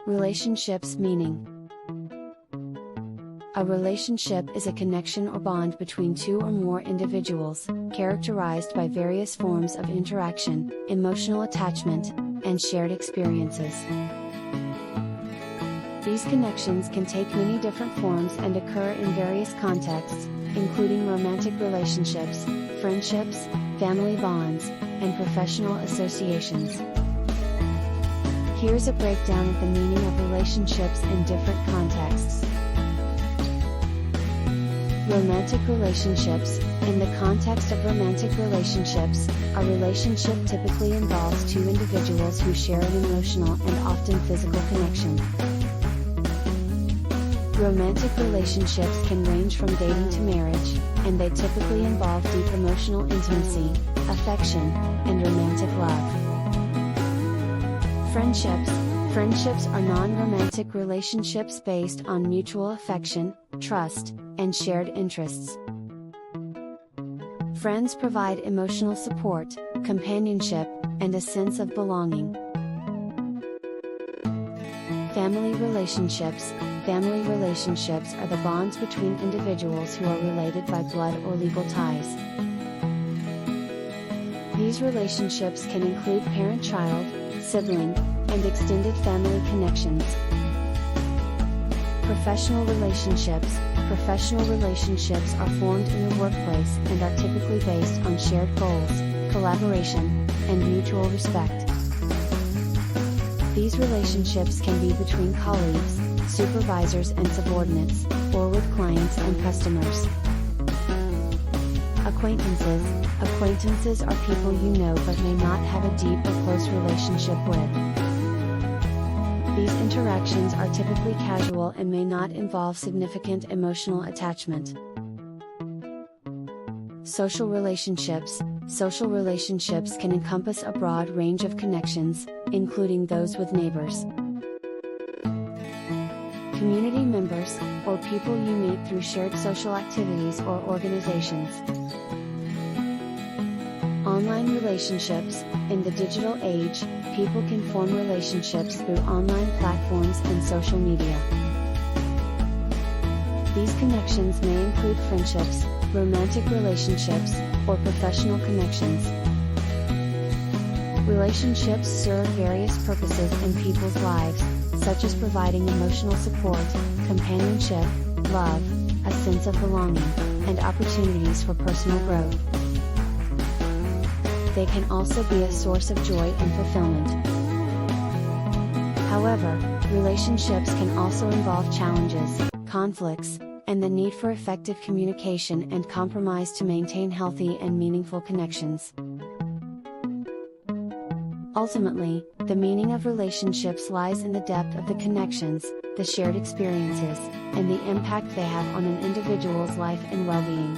Relationships meaning. A relationship is a connection or bond between two or more individuals, characterized by various forms of interaction, emotional attachment, and shared experiences. These connections can take many different forms and occur in various contexts, including romantic relationships, friendships, family bonds, and professional associations. Here's a breakdown of the meaning of relationships in different contexts. Romantic relationships. In the context of romantic relationships, a relationship typically involves two individuals who share an emotional and often physical connection. Romantic relationships can range from dating to marriage, and they typically involve deep emotional intimacy, affection, and romantic love. Friendships. Friendships are non-romantic relationships based on mutual affection, trust, and shared interests. Friends provide emotional support, companionship, and a sense of belonging. Family relationships. Family relationships are the bonds between individuals who are related by blood or legal ties. These relationships can include parent-child, sibling, and extended family connections. Professional relationships. Professional relationships are formed in the workplace and are typically based on shared goals, collaboration, and mutual respect. These relationships can be between colleagues, supervisors and subordinates, or with clients and customers. Acquaintances. Acquaintances are people you know but may not have a deep or close relationship with. These interactions are typically casual and may not involve significant emotional attachment. Social relationships. Social relationships can encompass a broad range of connections, including those with neighbors, community members, or people you meet through shared social activities or organizations. Online relationships. In the digital age, people can form relationships through online platforms and social media. These connections may include friendships, romantic relationships, or professional connections. Relationships serve various purposes in people's lives, such as providing emotional support, companionship, love, a sense of belonging, and opportunities for personal growth. They can also be a source of joy and fulfillment. However, relationships can also involve challenges, conflicts, and the need for effective communication and compromise to maintain healthy and meaningful connections. Ultimately, the meaning of relationships lies in the depth of the connections, the shared experiences, and the impact they have on an individual's life and well-being.